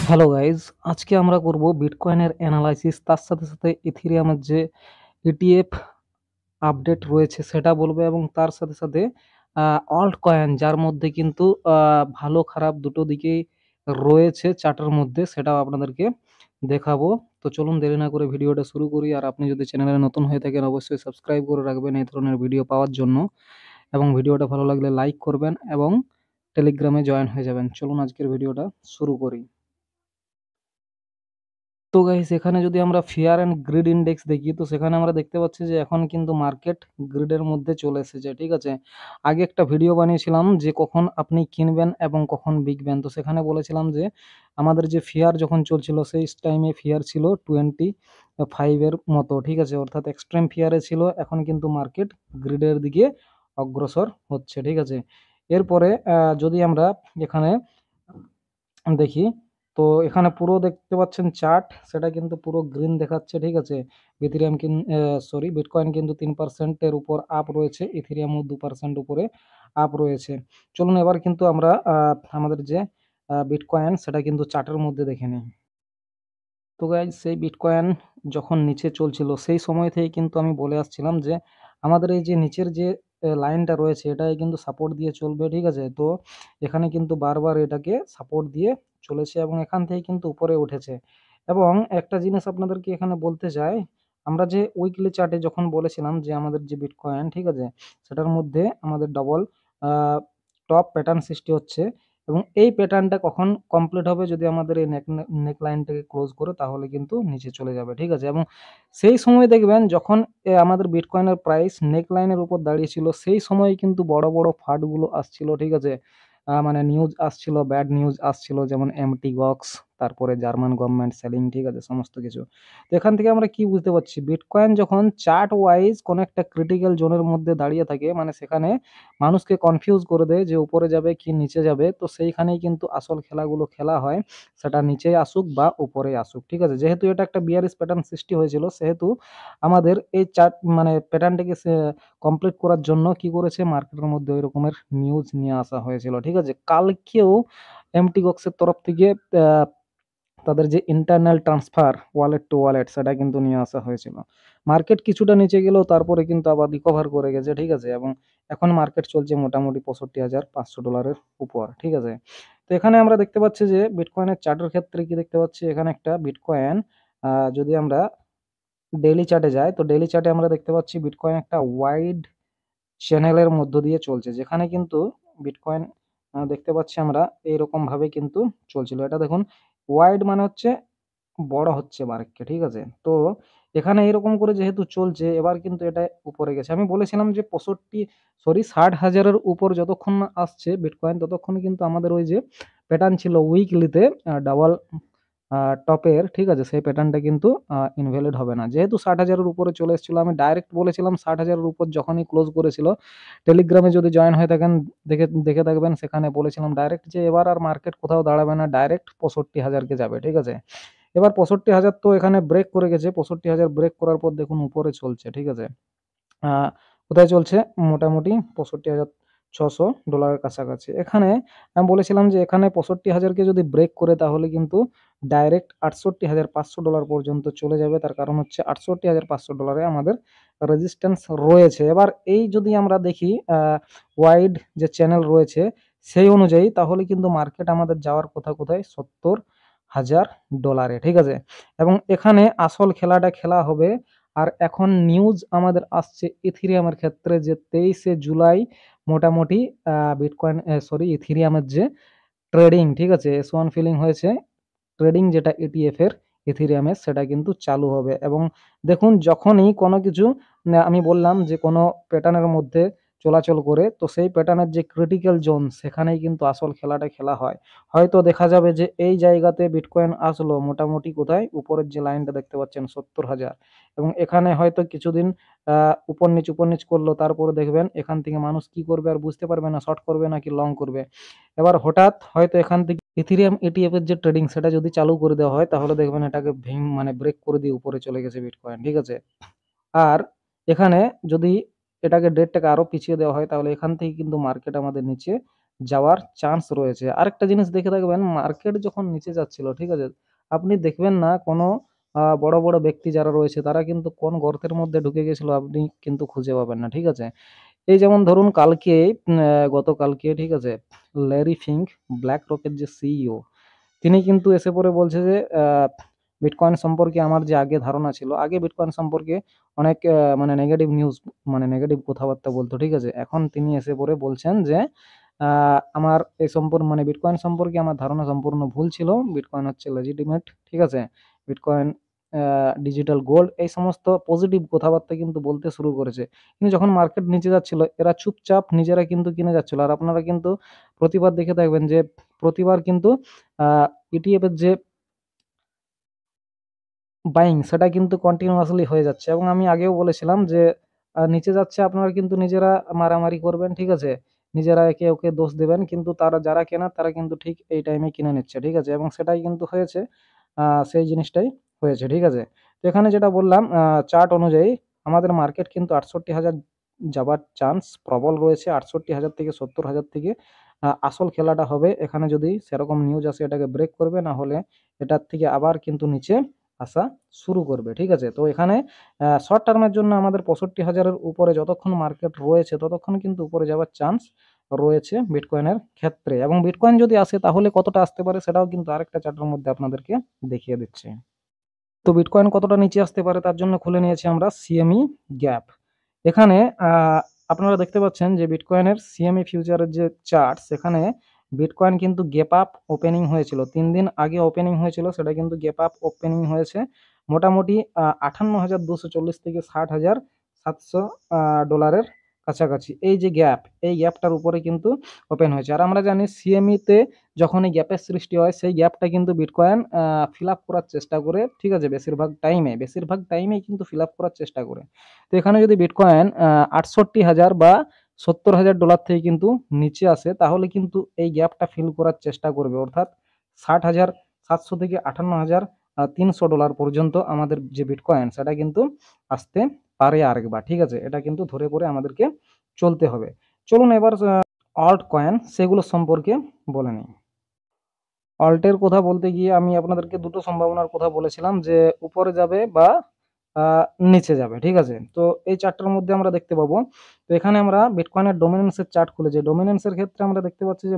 Hello guys, আজকে আমরা করব বিটকয়েনের অ্যানালাইসিস, তার সাথে সাথে ইথেরিয়ামের যে ইটিএফ আপডেট রয়েছে সেটা বলবো, এবং তার সাথে সাথে অল্ট কয়েন যার মধ্যে কিন্তু ভালো খারাপ দুটো দিকেই রয়েছে চার্টের মধ্যে, সেটাও আপনাদেরকে দেখাবো। তো চলুন দেরি না করে ভিডিওটা শুরু করি। আর আপনি যদি চ্যানেলে নতুন হয়ে থাকেন অবশ্যই সাবস্ক্রাইব করে রাখবেন এই ধরনের ভিডিও পাওয়ার জন্য, এবং ভিডিওটা ভালো লাগলে লাইক করবেন এবং টেলিগ্রামে জয়েন হয়ে যাবেন। চলুন আজকের ভিডিওটা শুরু করি। তো গাইস, এখানে যদি আমরা ফিয়ার অ্যান্ড গ্রিড ইন্ডেক্স দেখি, তো সেখানে আমরা দেখতে পাচ্ছি যে এখন কিন্তু মার্কেট গ্রিডের মধ্যে চলে এসেছে। ঠিক আছে, আগে একটা ভিডিও বানিয়েছিলাম যে কখন আপনি কিনবেন এবং কখন বিকবেন। তো সেখানে বলেছিলাম যে আমাদের যে ফিয়ার যখন চলছিল সেই টাইমে ফিয়ার ছিল 25-এর মতো। ঠিক আছে, অর্থাৎ এক্সট্রিম ফিয়ারে ছিল। এখন কিন্তু মার্কেট গ্রিডের দিকে অগ্রসর হচ্ছে। ঠিক আছে, এরপরে যদি আমরা এখানে দেখি, তো এখানে পুরো দেখতে পাচ্ছেন চার্ট, সেটা কিন্তু পুরো গ্রিন দেখাচ্ছে। ঠিক আছে, ইথেরিয়াম বিটকয়েন কিন্তু 3%-এর উপর আপ রয়েছে, ইথেরিয়ামও 2% উপরে আপ রয়েছে। চলুন এবার কিন্তু আমরা আমাদের যে বিটকয়েন সেটা কিন্তু চার্টের মধ্যে দেখে নিই। তো গাইজ, সেই বিটকয়েন যখন নিচে চলছিল সেই সময় থেকে কিন্তু আমি বলে আসছিলাম যে আমাদের এই যে নিচের যে লাইনটা রয়েছে এটাই কিন্তু সাপোর্ট দিয়ে চলবে। ঠিক আছে, তো এখানে কিন্তু বারবার এটাকে সাপোর্ট দিয়ে চলেছে এবং এখান থেকে কিন্তু উপরে উঠেছে। এবং একটা জিনিস আপনাদেরকে এখানে বলতে চাই, আমরা যে উইকলি চার্টে যখন বলেছিলাম যে আমাদের যে বিটকয়েন, ঠিক আছে, সেটার মধ্যে আমাদের ডবল টপ প্যাটার্ন সৃষ্টি হচ্ছে, এবং এই প্যাটার্নটা কখন কমপ্লিট হবে, যদি আমাদের এই নেক লাইনটাকে ক্লোজ করে, তাহলে কিন্তু নিচে চলে যাবে। ঠিক আছে, এবং সেই সময় দেখবেন যখন আমাদের বিটকয়েনের প্রাইস নেক লাইনের উপর দাঁড়িয়েছিল, সেই সময় কিন্তু বড় বড় ফাটগুলো আসছিল। ঠিক আছে, মানে নিউজ আসছিল, ব্যাড নিউজ আসছিল, যেমন এমটি গক্স, তারপরে জার্মান গভর্নমেন্ট সেলিং। ঠিক আছে, সমস্ত কিছু। তো এখান থেকে আমরা কি বুঝতে পারছি, বিটকয়েন যখন চার্ট ওয়াইজ কোনো একটা ক্রিটিক্যাল জোনের মধ্যে দাঁড়িয়ে থাকে, মানে সেখানে মানুষকে কনফিউজ করে দেয় যে উপরে যাবে কি নিচে যাবে, তো সেইখানেই কিন্তু আসল খেলাগুলো খেলা হয়, সেটা নিচে আসুক বা উপরে আসুক। ঠিক আছে, যেহেতু এটা একটা বিয়ারিশ প্যাটার্ন সৃষ্টি হয়েছিল, সেহেতু আমাদের এই চার্ট মানে প্যাটার্নটাকে কমপ্লিট করার জন্য কি করেছে, মার্কেটের মধ্যে ওই রকমের নিউজ নিয়ে আসা হয়েছিল। ঠিক আছে, কালকেও এমটি গক্সের তরফ থেকে আহ, তাদের যে internal transfer wallet two wallet সেটা কিন্তু নিয়ে আসা হয়েছিল। মার্কেট কিছুটা নিচে গেলেও তারপরে কিন্তু আবার রিকভার করে গেছে। ঠিক আছে, এবং এখন মার্কেট চলছে মোটামুটি $65,500 উপর। ঠিক আছে, তো এখানে আমরা দেখতে পাচ্ছি যে বিটকয়েনের চার্টের ক্ষেত্রে কি দেখতে পাচ্ছি, এখানে একটা বিটকয়েন যদি আমরা ডেইলি চার্টে যাই, তো ডেইলি চার্টে আমরা দেখতে পাচ্ছি বিটকয়েন একটা ওয়াইড চ্যানেলের মধ্য দিয়ে চলছে, যেখানে কিন্তু বিটকয়েন দেখতে পাচ্ছি আমরা এইরকম ভাবে কিন্তু চলছিল। এটা দেখুন, ওয়াইড মানে হচ্ছে বড় হচ্ছে মার্কেট। ঠিক আছে, তো এখানে এরকম করে যেহেতু চলছে, এবার কিন্তু এটা উপরে গেছে। আমি বলেছিলাম যে 60,000-এর উপর যতক্ষণ না আসছে বিটকয়েন, ততক্ষণ কিন্তু আমাদের ওই যে প্যাটার্ন ছিল উইকলিতে ডাবল টপের, ঠিক আছে, সেই প্যাটার্নটা কিন্তু ইনভ্যালিড হবে না। যেহেতু 60,000-এর উপরে চলে এসেছিল, আমি ডাইরেক্ট বলেছিলাম 60,000-এর উপর যখনই ক্লোজ করেছিল, টেলিগ্রামে যদি জয়েন হয়ে থাকেন দেখে দেখে থাকবেন, সেখানে বলেছিলাম ডাইরেক্ট যে এবার আর মার্কেট কোথাও দাঁড়াবে না, ডাইরেক্ট 65,000-কে যাবে। ঠিক আছে, এবার 65,000 তো এখানে ব্রেক করে গেছে। 65,000 ব্রেক করার পর দেখুন উপরে চলছে। ঠিক আছে, আহ, কোথায় চলছে, মোটামুটি $65,600 কাছাকাছি। এখানে আমি বলেছিলাম যে এখানে 65,000-কে যদি ব্রেক করে, তাহলে কিন্তু ডাইরেক্ট $68,500 পর্যন্ত চলে যাবে। তার কারণ হচ্ছে $68,500-এ আমাদের রেজিস্ট্যান্স রয়েছে। এবার এই যদি আমরা দেখি ওয়াইড যে চ্যানেল রয়েছে সেই অনুযায়ী, তাহলে কিন্তু মার্কেট আমাদের যাওয়ার কথা কোথায়, $70,000। ঠিক আছে, এবং এখানে আসল খেলাটা খেলা হবে। আর এখন নিউজ আমাদের আসছে ইথেরিয়ামের ক্ষেত্রে যে 23শে জুলাই মোটামুটি বিটকয়েন ইথেরিয়ামের যে ট্রেডিং, ঠিক আছে, S1 ফিলিং হয়েছে, ট্রেডিং যেটা ইটিএফ এর ইথেরিয়ামের, সেটা কিন্তু চালু হবে। এবং দেখুন, যখনই কোনো কিছু আমি বললাম যে কোনো প্যাটার্নের মধ্যে চলাচল করে, তো সেই প্যাটার্নের যে ক্রিটিক্যাল জোন, সেখানেই কিন্তু আসল খেলাটা খেলা হয়। হয়তো দেখা যাবে যে এই জায়গাতে বিটকয়েন আসলো মোটামুটি কোথায়, উপরের যে লাইনটা দেখতে পাচ্ছেন 70,000, এবং এখানে হয়তো কিছুদিন উপর নিচ করলো, তারপরে দেখবেন এখান থেকে মানুষ কি করবে আর বুঝতে পারবে না, শর্ট করবে নাকি লং করবে। এবার হঠাৎ হয়তো এখান থেকে ইথেরিয়াম ইটিএফ এর যে ট্রেডিং সেটা যদি চালু করে দেওয়া হয়, তাহলে দেখবেন এটাকে মানে ব্রেক করে দিয়ে উপরে চলে গেছে বিটকয়েন। ঠিক আছে, আর এখানে যদি এটাকে ডেটটাকে আরো পিছিয়ে দেওয়া হয়, তাহলে এখান থেকে কিন্তু মার্কেট আমাদের নিচে যাওয়ার চান্স রয়েছে। আরেকটা জিনিস দেখে থাকবেন, মার্কেট যখন নিচে যাচ্ছিল, ঠিক আছে, আপনি দেখবেন না কোনো বড় বড় ব্যক্তি যারা রয়েছে তারা কিন্তু কোন গর্তের মধ্যে ঢুকে গেছিল আপনি কিন্তু খুঁজে পাবেন না, ঠিক আছে। এই যেমন ধরুন কালকে, গতকালকে, ঠিক আছে, ল্যারি ফিঙ্ক, ব্ল্যাক রকের যে সিইও, তিনি কিন্তু এসে পড়ে বলছে যে বিটকয়েন সম্পর্কে আমার যে আগে ধারণা ছিল, আগে বিটকয়েন সম্পর্কে অনেক মানে নেগেটিভ নিউজ, মানে নেগেটিভ কথাবার্তা বলতো, ঠিক আছে। এখন তিনি এসে পড়ে বলছেন যে আমার এই মানে বিটকয়েন সম্পর্কে আমার ধারণা সম্পূর্ণ ভুল ছিল। বিটকয়েন হচ্ছে লেজিটিমেট, ঠিক আছে। বিটকয়েন ডিজিটাল গোল্ড, এই সমস্ত পজিটিভ কথাবার্তা কিন্তু বলতে শুরু করেছে। কিন্তু যখন মার্কেট নিচে যাচ্ছিল এরা চুপচাপ নিজেরা কিন্তু কিনে যাচ্ছিল। আর আপনারা কিন্তু প্রতিবার দেখে থাকবেন যে প্রতিবার কিন্তু ইটিএফ এর যে বাইং সেটা কিন্তু কন্টিনিউয়াসলি হয়ে যাচ্ছে। এবং আমি আগেও বলেছিলাম যে নিচে যাচ্ছে আপনারা কিন্তু নিজেরা মারামারি করবেন, ঠিক আছে, নিজেরা একে ওকে দোষ দেবেন, কিন্তু তারা যারা কেনার তারা কিন্তু ঠিক এই টাইমে কিনে নিচ্ছে, ঠিক আছে। এবং সেটাই কিন্তু হয়েছে, সেই জিনিসটাই হয়েছে, ঠিক আছে। তো এখানে যেটা বললাম, চার্ট অনুযায়ী আমাদের মার্কেট কিন্তু 68,000 যাবার চান্স প্রবল রয়েছে। 68,000 থেকে 70,000 থেকে আসল খেলাটা হবে। এখানে যদি সেরকম নিউজ আসে এটাকে ব্রেক করবে, না হলে এটার থেকে আবার কিন্তু নিচে আসা শুরু করবে, ঠিক আছে। তো এখানে শর্ট টার্মের জন্য আমাদের 65,000-এর উপরে যতক্ষণ মার্কেট রয়েছে ততক্ষণ কিন্তু উপরে যাওয়ার চান্স রয়েছে বিটকয়েনের ক্ষেত্রে। এবং বিটকয়েন যদি আসে তাহলে কতটা আসতে পারে সেটাও কিন্তু আরেকটা চার্টের মধ্যে আপনাদেরকে দেখিয়ে দিচ্ছি। তো বিটকয়েন কতটা নিচে আসতে পারে তার জন্য খুলে নিয়েছি আমরা সিএমই গ্যাপ। এখানে আপনারা দেখতে পাচ্ছেন যে বিটকয়েনের সিএমই ফিউচারের যে চার্ট, সেখানে বিটকয়েন কিন্তু গ্যাপ আপ ওপেনিং হয়েছিল 3 দিন আগে ওপেনিং হয়েছিল, সেটা কিন্তু গ্যাপ আপ ওপেনিং হয়েছে মোটামুটি 58,240 থেকে 60,700 ডলারের কাছাকাছি। এই যে গ্যাপ, এই গ্যাপটার উপরে কিন্তু ওপেন হয়েছে। আর আমরা জানি সিএমই তে যখন এই গ্যাপের সৃষ্টি হয় সেই গ্যাপটা কিন্তু বিটকয়েন ফিল আপ করার চেষ্টা করে, ঠিক আছে, বেশিরভাগ টাইমেই কিন্তু ফিল আপ করার চেষ্টা করে। তো এখানে যদি বিটকয়েন 68,000 বা 70,000 ডলার থেকে কিন্তু নিচে আসে তাহলে কিন্তু এই গ্যাপটা ফিল করার চেষ্টা করবে, অর্থাৎ 60,700 থেকে 58,300 ডলার পর্যন্ত আমাদের যে বিটকয়েন সেটা কিন্তু আসতে পারে আরেকবার, ঠিক আছে। এটা কিন্তু ধরে পড়ে আমাদেরকে চলতে হবে। চলুন এবার অল্ট কয়েন সেগুলো সম্পর্কে বলে নিই। অল্টের কথা বলতে গিয়ে আমি আপনাদেরকে দুটো সম্ভাবনার কথা বলেছিলাম, যে উপরে যাবে বা নিচে যাবে, ঠিক আছে। তো এই চার্টটার মধ্যে আমরা দেখতে পাবো, তো এখানে আমরা বিটকয়েনের ডোমিনেন্সের চার্ট খুলেছি। ডোমিনেন্সের ক্ষেত্রে আমরা দেখতে পাচ্ছি যে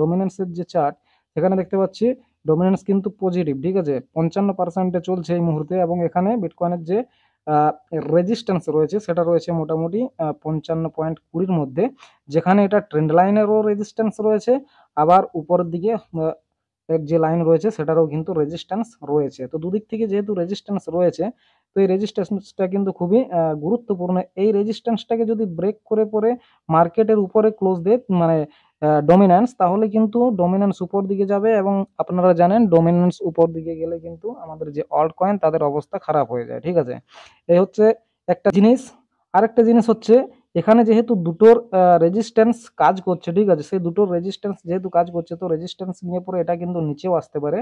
ডোমিনেন্সের যে চার্ট, সেখানে দেখতে পাচ্ছি ডোমিনেন্স কিন্তু পজিটিভ, ঠিক আছে, 55% চলছে এই মুহূর্তে। এবং এখানে বিটকয়েনের যে রেজিস্ট্যান্স রয়েছে সেটা রয়েছে মোটামুটি 55.20-র মধ্যে, যেখানে এটা ট্রেন্ড লাইনেরও রেজিস্ট্যান্স রয়েছে, আবার উপরের দিকে এর যে লাইন রয়েছে সেটারও কিন্তু রেজিস্ট্যান্স রয়েছে। তো দুদিক থেকে যেহেতু রেজিস্ট্যান্স রয়েছে, তো এই রেজিস্ট্যান্সটা কিন্তু খুবই গুরুত্বপূর্ণ। এই রেজিস্ট্যান্সটাকে যদি ব্রেক করে পরে মার্কেটের উপরে ক্লোজ দেয়, মানে ডমিন্যান্স, তাহলে কিন্তু ডমিন্যান্স উপর দিকে যাবে। এবং আপনারা জানেন ডমিন্যান্স উপর দিকে গেলে কিন্তু আমাদের যে অল্ট কয়েন তাদের অবস্থা খারাপ হয়ে যায়, ঠিক আছে। এই হচ্ছে একটা জিনিস। আরেকটা জিনিস হচ্ছে, এখানে যেহেতু দুটোর রেজিস্ট্যান্স কাজ করছে, ঠিক আছে, সেই দুটোর রেজিস্ট্যান্স যেহেতু কাজ করছে, তো রেজিস্ট্যান্স নিয়ে পরে এটা কিন্তু নিচেও আসতে পারে,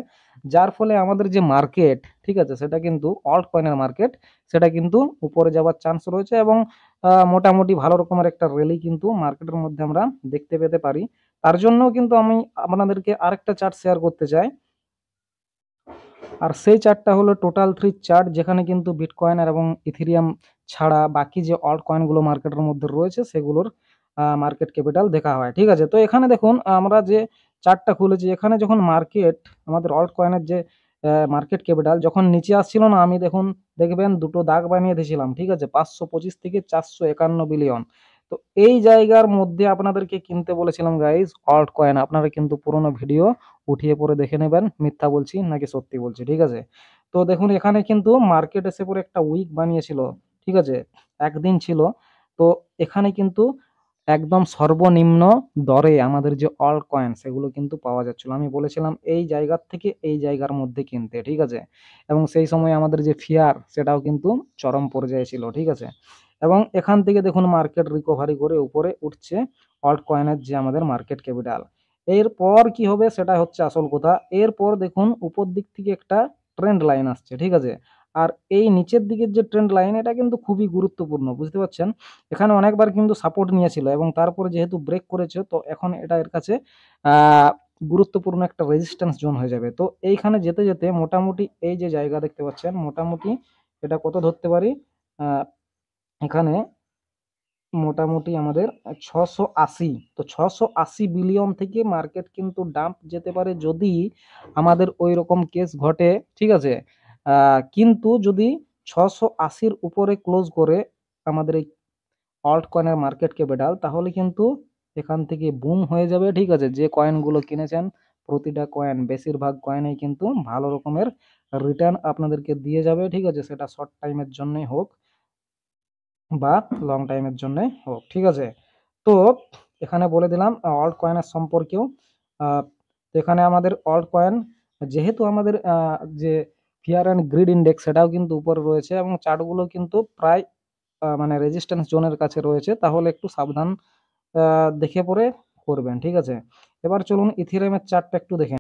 যার ফলে আমাদের যে মার্কেট, ঠিক আছে, সেটা কিন্তু অল্ট কয়েনের মার্কেট, সেটা কিন্তু উপরে যাওয়ার চান্স রয়েছে। এবং মোটামুটি ভালো রকমের একটা র্যালি কিন্তু মার্কেটের মধ্যে আমরা দেখতে পেতে পারি। তার জন্য কিন্তু আমি আপনাদেরকে আরেকটা চার্ট শেয়ার করতে চাই। আর সেই চার্টটা হলো টোটাল 3 চার্ট, যেখানে কিন্তু বিটকয়েন আর এবং ইথেরিয়াম ছাড়া বাকি যে অল্ট কয়েনগুলো মার্কেটের মধ্যে রয়েছে সেগুলোর মার্কেট ক্যাপিটাল দেখা হয়, ঠিক আছে। তো এখানে দেখুন আমরা যে চার্টটা খুলেছি, এখানে যখন মার্কেট আমাদের অল্ট কয়েনের যে মার্কেট ক্যাপিটাল যখন নিচে আসছিল না, আমি দেখবেন দুটো দাগ বানিয়ে দিয়েছিলাম, ঠিক আছে, 525 থেকে 451 বিলিয়ন। তো এই জায়গার মধ্যে আপনাদেরকে কিনতে বলেছিলাম গাইজ অল্ট কয়েন। আপনারা কিন্তু পুরোনো ভিডিও উঠিয়ে পরে দেখে নেবেন মিথ্যা বলছি নাকি সত্যি বলছি, ঠিক আছে। তো দেখুন এখানে কিন্তু মার্কেট এসে পরে একটা উইক বানিয়েছিল, ঠিক আছে, একদিন ছিল। তো এখানে কিন্তু একদম সর্বনিম্ন দরে আমাদের যে অল্ট কয়েন সেগুলো কিন্তু পাওয়া যাচ্ছিল। আমি বলেছিলাম এই জায়গার থেকে এই জায়গার মধ্যে কিনতে, ঠিক আছে। এবং সেই সময় আমাদের যে ফিয়ার সেটাও কিন্তু চরম পর্যায়ে ছিল, ঠিক আছে। এবং এখান থেকে দেখুন মার্কেট রিকভারি করে উপরে উঠছে অল্ট কয়েনের যে আমাদের মার্কেট ক্যাপিটাল। এরপর কি হবে সেটা হচ্ছে আসল কথা। এরপর দেখুন উপর দিক থেকে একটা ট্রেন্ড লাইন আসছে, ঠিক আছে। আর এই নিচের দিকের যে ট্রেন্ড লাইন এটা কিন্তু খুবই গুরুত্বপূর্ণ, বুঝতে পারছেন? এখানে অনেকবার কিন্তু সাপোর্ট নিয়েছিল এবং তারপরে যেহেতু ব্রেক করেছে, তো এখন এটা এর কাছে গুরুত্বপূর্ণ একটা রেজিস্ট্যান্স জোন হয়ে যাবে। তো এইখানে যেতে যেতে মোটামুটি এই যে জায়গা দেখতে পাচ্ছেন, মোটামুটি এটা কত ধরতে পারি, এখানে মোটামুটি আমাদের 680, তো 680 বিলিয়ন থেকে মার্কেট কিন্তু ডাম্প যেতে পারে যদি আমাদের ওই রকম কেস ঘটে, ঠিক আছে? কিন্তু যদি 680-র উপরে ক্লোজ করে আমাদের এই অল্ট কয়েনের মার্কেট ক্যাপিটাল, তাহলে কিন্তু এখান থেকে বুম হয়ে যাবে, ঠিক আছে? যে কয়েনগুলো কিনেছেন প্রতিটা কয়েন, বেশিরভাগ কয়েনেই কিন্তু ভালো রকমের রিটার্ন আপনাদেরকে দিয়ে যাবে, ঠিক আছে? সেটা শর্ট টাইমের জন্যই হোক বা লং টাইমের জন্য হোক, ঠিক আছে? তো এখানে বলে দিলাম অল্ট কয়েনের সম্পর্কেও। এখানে আমাদের অল্ট কয়েন, যেহেতু আমাদের যে ফিয়ার অ্যান্ড গ্রিড ইন্ডেক্স সেটাও কিন্তু উপরে রয়েছে এবং চার্টগুলো কিন্তু প্রায় মানে রেজিস্ট্যান্স জোনের কাছে রয়েছে, তাহলে একটু সাবধান দেখে পরে করবেন, ঠিক আছে? এবার চলুন ইথিরিয়ামের চার্টটা একটু দেখে।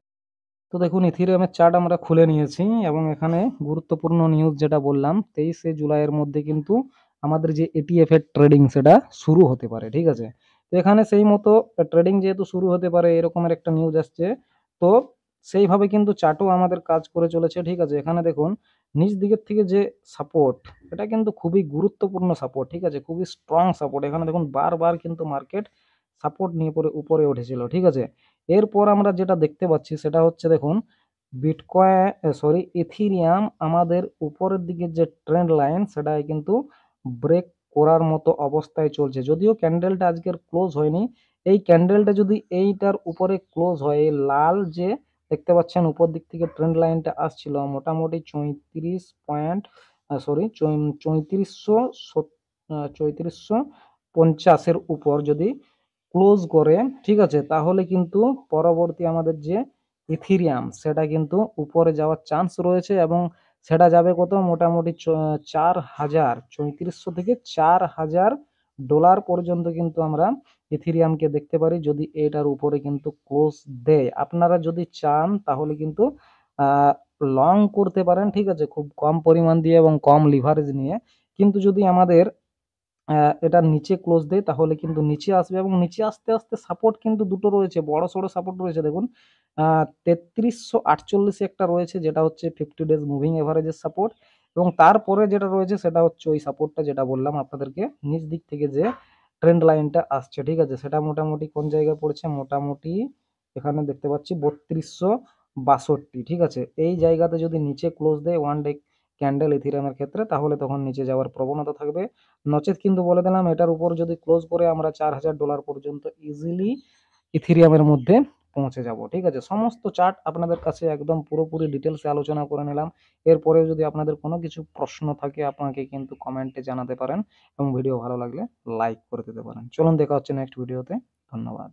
তো দেখুন ইথিরিয়ামের চার্ট আমরা খুলে নিয়েছি এবং এখানে গুরুত্বপূর্ণ নিউজ যেটা বললাম, 23শে জুলাইয়ের মধ্যে কিন্তু আমাদের যে এটিএফ এর ট্রেডিং সেটা শুরু হতে পারে, ঠিক আছে? তো এখানে সেই মতো ট্রেডিং যেহেতু শুরু হতে পারে এরকমের একটা নিউজ আসছে, তো সেইভাবে কিন্তু চার্টও আমাদের কাজ করে চলেছে, ঠিক আছে? এখানে দেখুন নিচ দিকের থেকে যে সাপোর্ট, এটা কিন্তু খুবই গুরুত্বপূর্ণ সাপোর্ট, ঠিক আছে? খুবই স্ট্রং সাপোর্ট। এখানে দেখুন বারবার কিন্তু মার্কেট সাপোর্ট নিয়ে পরে উপরে উঠেছিল, ঠিক আছে? এরপর আমরা যেটা দেখতে পাচ্ছি সেটা হচ্ছে দেখুন ইথিরিয়াম আমাদের উপরের দিকে যে ট্রেন্ড লাইন সেটাই কিন্তু ব্রেক করার মতো অবস্থায় চলছে, যদিও ক্যান্ডেলটা আজকের ক্লোজ হয়নি। এই ক্যান্ডেলটা যদি এইটার উপরে ক্লোজ হয়, এই লাল যে দেখতে পাচ্ছেন উপর দিক থেকে ট্রেন্ড লাইনটা আসছিল মোটামুটি 3450-এর উপর যদি ক্লোজ করে, ঠিক আছে, তাহলে কিন্তু পরবর্তী আমাদের যে ইথিরিয়াম সেটা কিন্তু উপরে যাওয়ার চান্স রয়েছে এবং সেটা যাবে কত, মোটামুটি 4000, 3400 থেকে $4000 পর্যন্ত কিন্তু আমরা ইথিরিয়ামকে দেখতে পারি যদি এটার উপরে কিন্তু ক্লোজ দেয়। আপনারা যদি চান তাহলে কিন্তু লং করতে পারেন, ঠিক আছে, খুব কম পরিমাণ দিয়ে এবং কম লিভারেজ নিয়ে। কিন্তু যদি আমাদের এটার নিচে ক্লোজ দেয় তাহলে কিন্তু নিচে আসবে এবং নিচে আস্তে আস্তে সাপোর্ট কিন্তু দুটো রয়েছে, বড় সড়ো সাপোর্ট রয়েছে। দেখুন 3348 একটা রয়েছে যেটা হচ্ছে 50 ডেজ মুভিং এভারেজের সাপোর্ট, এবং তারপরে যেটা রয়েছে সেটা হচ্ছে ওই সাপোর্টটা যেটা বললাম আপনাদেরকে, নিচ দিক থেকে যে ট্রেন্ড লাইনটা আসছে, ঠিক আছে? সেটা মোটামুটি কোন জায়গায় পড়েছে, মোটামুটি এখানে দেখতে পাচ্ছি 3262, ঠিক আছে? এই জায়গাতে যদি নিচে ক্লোজ দেয় ওয়ান ডে ক্যান্ডেল ইথিরিয়ামের ক্ষেত্রে, তাহলে তখন নিচে যাওয়ার প্রবণতা থাকবে। নচেত কিন্তু বলে দিলাম এটার উপর যদি ক্লোজ করে আমরা $4000 পর্যন্ত ইজিলি ইথিরিয়ামের মধ্যে পৌঁছে যাব, ঠিক আছে? সমস্ত চার্ট আপনাদের কাছে একদম পুরোপুরি ডিটেলসে আলোচনা করে নিলাম। এরপরেও যদি আপনাদের কোনো কিছু প্রশ্ন থাকে আপনাকে কিন্তু কমেন্টে জানাতে পারেন এবং ভিডিও ভালো লাগলে লাইক করে দিতে পারেন। চলুন দেখা হচ্ছে নেক্সট ভিডিওতে। ধন্যবাদ।